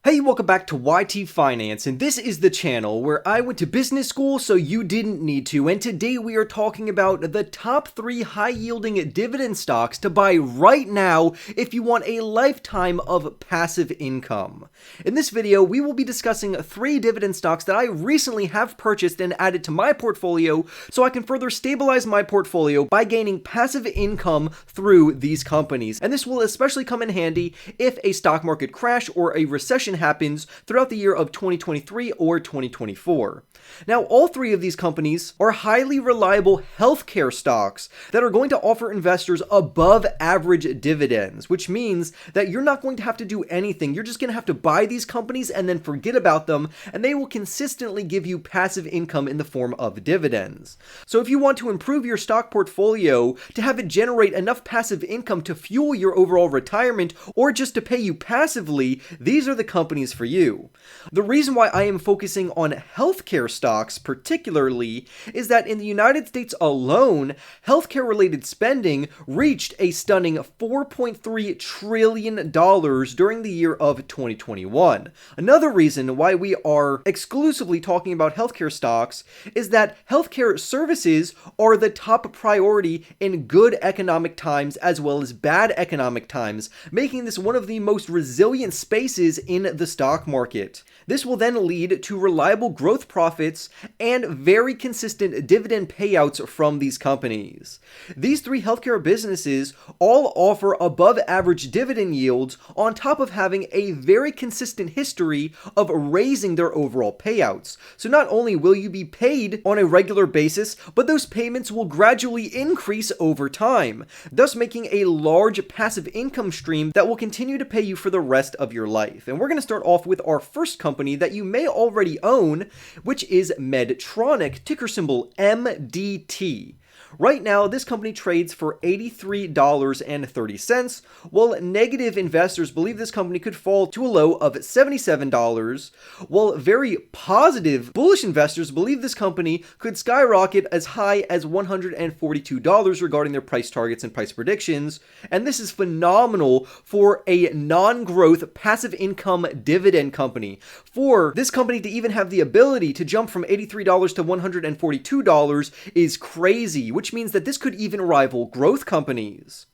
Hey, welcome back to YT Finance, and this is the channel where I went to business school so you didn't need to, and today we are talking about the top 3 high-yielding dividend stocks to buy right now if you want a lifetime of passive income. In this video, we will be discussing 3 dividend stocks that I recently have purchased and added to my portfolio so I can further stabilize my portfolio by gaining passive income through these companies. And this will especially come in handy if a stock market crash or a recession happens throughout the year of 2023 or 2024. Now, all 3 of these companies are highly reliable healthcare stocks that are going to offer investors above average dividends, which means that you're not going to have to do anything. You're just going to have to buy these companies and then forget about them, and they will consistently give you passive income in the form of dividends. So if you want to improve your stock portfolio to have it generate enough passive income to fuel your overall retirement or just to pay you passively, these are the companies for you. The reason why I am focusing on healthcare stocks particularly is that in the United States alone, healthcare related spending reached a stunning $4.3 trillion during the year of 2021. Another reason why we are exclusively talking about healthcare stocks is that healthcare services are the top priority in good economic times as well as bad economic times, making this one of the most resilient spaces in the stock market. This will then lead to reliable growth profits and very consistent dividend payouts from these companies. These 3 healthcare businesses all offer above average dividend yields on top of having a very consistent history of raising their overall payouts. So not only will you be paid on a regular basis, but those payments will gradually increase over time, thus making a large passive income stream that will continue to pay you for the rest of your life. And we're going to start off with our first company that you may already own, which is Medtronic, ticker symbol MDT. Right now, this company trades for $83.30, while negative investors believe this company could fall to a low of $77, while very positive bullish investors believe this company could skyrocket as high as $142 regarding their price targets and price predictions. And this is phenomenal for a non-growth passive income dividend company. For this company to even have the ability to jump from $83 to $142 is crazy, which means that this could even rival growth companies.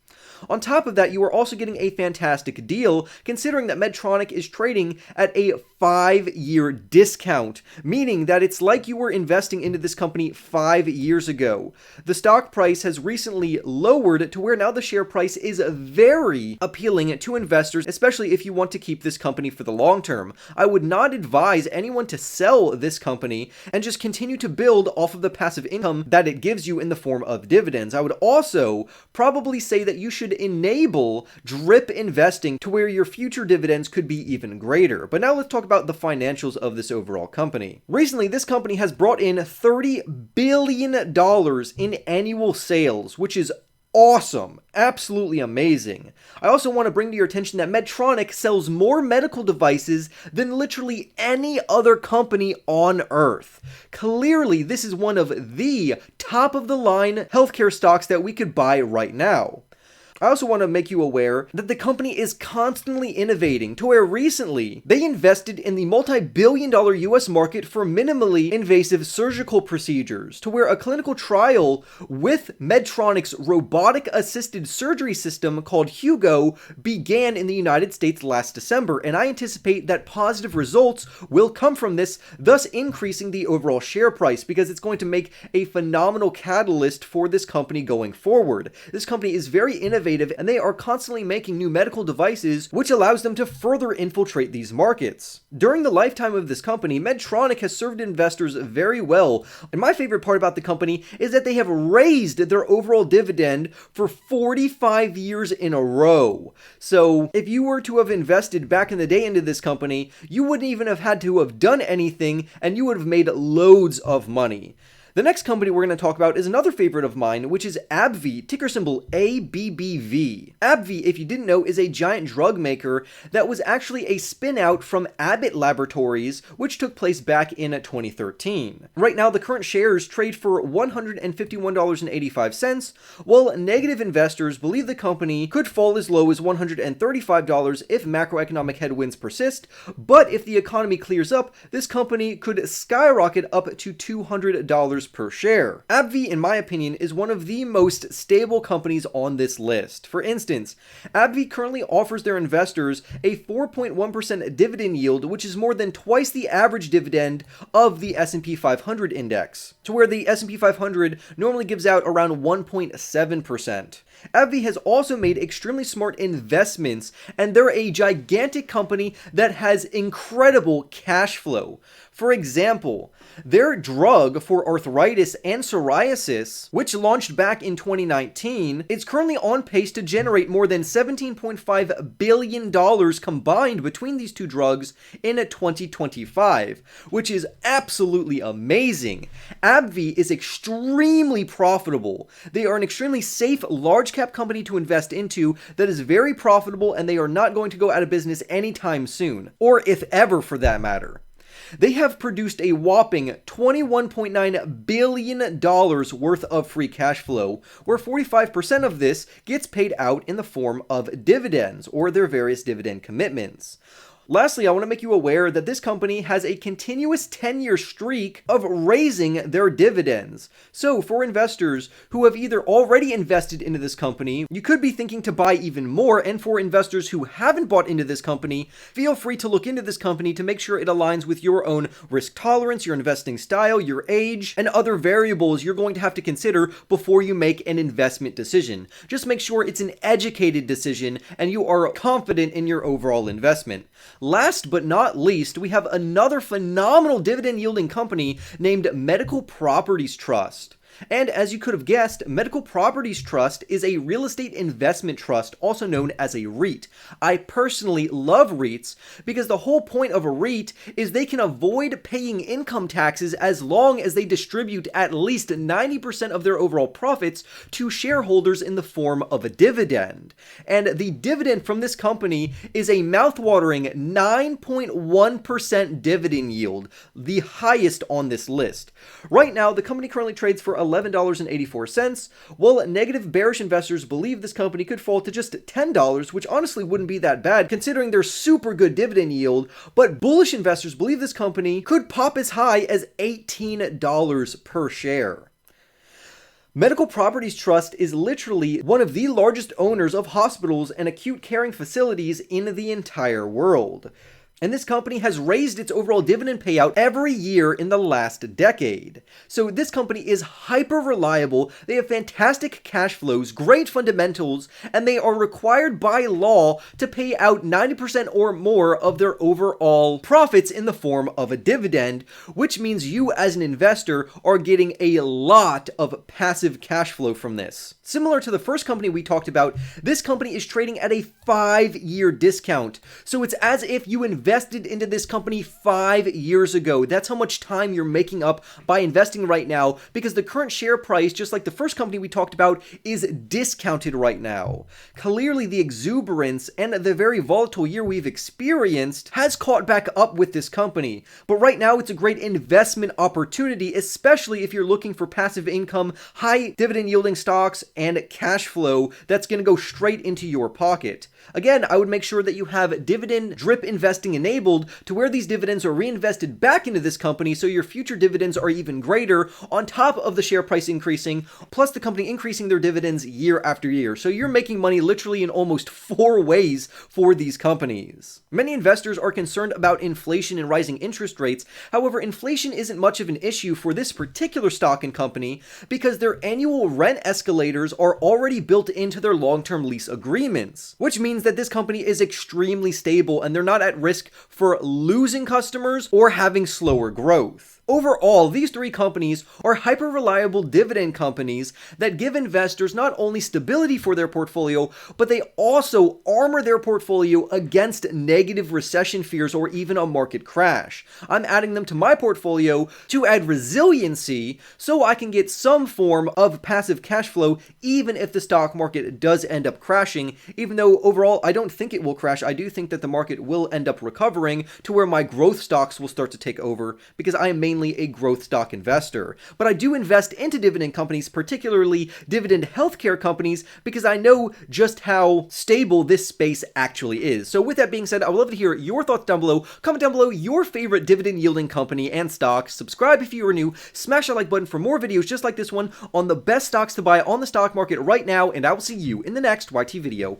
On top of that, you are also getting a fantastic deal considering that Medtronic is trading at a 5-year discount, meaning that it's like you were investing into this company 5 years ago. The stock price has recently lowered to where now the share price is very appealing to investors, especially if you want to keep this company for the long term. I would not advise anyone to sell this company and just continue to build off of the passive income that it gives you in the form of dividends. I would also probably say that you should enable drip investing to where your future dividends could be even greater. But now let's talk about the financials of this overall company. Recently, this company has brought in $30 billion in annual sales, which is awesome. Absolutely amazing. I also want to bring to your attention that Medtronic sells more medical devices than literally any other company on earth. Clearly, this is one of the top of the line healthcare stocks that we could buy right now. I also want to make you aware that the company is constantly innovating to where recently they invested in the multi-billion-dollar US market for minimally invasive surgical procedures, to where a clinical trial with Medtronic's robotic-assisted surgery system called Hugo began in the United States last December, and I anticipate that positive results will come from this, thus increasing the overall share price because it's going to make a phenomenal catalyst for this company going forward. This company is very innovative and they are constantly making new medical devices, which allows them to further infiltrate these markets. During the lifetime of this company, Medtronic has served investors very well, and my favorite part about the company is that they have raised their overall dividend for 45 years in a row. So if you were to have invested back in the day into this company, you wouldn't even have had to have done anything and you would have made loads of money. The next company we're going to talk about is another favorite of mine, which is AbbVie, ticker symbol ABBV. AbbVie, if you didn't know, is a giant drug maker that was actually a spin-out from Abbott Laboratories, which took place back in 2013. Right now, the current shares trade for $151.85, while negative investors believe the company could fall as low as $135 if macroeconomic headwinds persist, but if the economy clears up, this company could skyrocket up to $200 per share. AbbVie, in my opinion, is one of the most stable companies on this list. For instance, AbbVie currently offers their investors a 4.1% dividend yield, which is more than twice the average dividend of the S&P 500 index, to where the S&P 500 normally gives out around 1.7%. AbbVie has also made extremely smart investments, and they're a gigantic company that has incredible cash flow. For example, their drug for arthritis and psoriasis, which launched back in 2019, is currently on pace to generate more than $17.5 billion combined between these two drugs in 2025, which is absolutely amazing. AbbVie is extremely profitable. They are an extremely safe, large-cap company to invest into that is very profitable, and they are not going to go out of business anytime soon, or if ever for that matter. They have produced a whopping $21.9 billion worth of free cash flow, where 45% of this gets paid out in the form of dividends or their various dividend commitments. Lastly, I want to make you aware that this company has a continuous 10-year streak of raising their dividends. So for investors who have either already invested into this company, you could be thinking to buy even more, and for investors who haven't bought into this company, feel free to look into this company to make sure it aligns with your own risk tolerance, your investing style, your age, and other variables you're going to have to consider before you make an investment decision. Just make sure it's an educated decision and you are confident in your overall investment. Last but not least, we have another phenomenal dividend-yielding company named Medical Properties Trust. And as you could have guessed, Medical Properties Trust is a real estate investment trust, also known as a REIT. I personally love REITs because the whole point of a REIT is they can avoid paying income taxes as long as they distribute at least 90% of their overall profits to shareholders in the form of a dividend. And the dividend from this company is a mouthwatering 9.1% dividend yield, the highest on this list. Right now, the company currently trades for $11.84, while negative bearish investors believe this company could fall to just $10, which honestly wouldn't be that bad considering their super good dividend yield, but bullish investors believe this company could pop as high as $18 per share. Medical Properties Trust is literally one of the largest owners of hospitals and acute caring facilities in the entire world. And this company has raised its overall dividend payout every year in the last decade. So this company is hyper reliable, they have fantastic cash flows, great fundamentals, and they are required by law to pay out 90% or more of their overall profits in the form of a dividend, which means you as an investor are getting a lot of passive cash flow from this. Similar to the first company we talked about, this company is trading at a 5-year discount. So it's as if you invested into this company 5 years ago. That's how much time you're making up by investing right now, because the current share price, just like the first company we talked about, is discounted right now. Clearly, the exuberance and the very volatile year we've experienced has caught back up with this company. But right now, it's a great investment opportunity, especially if you're looking for passive income, high dividend yielding stocks, and cash flow that's going to go straight into your pocket. Again, I would make sure that you have dividend drip investing enabled to where these dividends are reinvested back into this company so your future dividends are even greater on top of the share price increasing, plus the company increasing their dividends year after year. So you're making money literally in almost 4 ways for these companies. Many investors are concerned about inflation and rising interest rates. However, inflation isn't much of an issue for this particular stock and company because their annual rent escalators are already built into their long-term lease agreements, which means that this company is extremely stable and they're not at risk for losing customers or having slower growth. Overall, these three companies are hyper-reliable dividend companies that give investors not only stability for their portfolio, but they also armor their portfolio against negative recession fears or even a market crash. I'm adding them to my portfolio to add resiliency so I can get some form of passive cash flow even if the stock market does end up crashing, even though overall I don't think it will crash. I do think that the market will end up recovering to where my growth stocks will start to take over because I am mainly a growth stock investor. But I do invest into dividend companies, particularly dividend healthcare companies, because I know just how stable this space actually is. So with that being said, I would love to hear your thoughts down below. Comment down below your favorite dividend yielding company and stock. Subscribe if you are new. Smash that like button for more videos just like this one on the best stocks to buy on the stock market right now, and I will see you in the next YT video.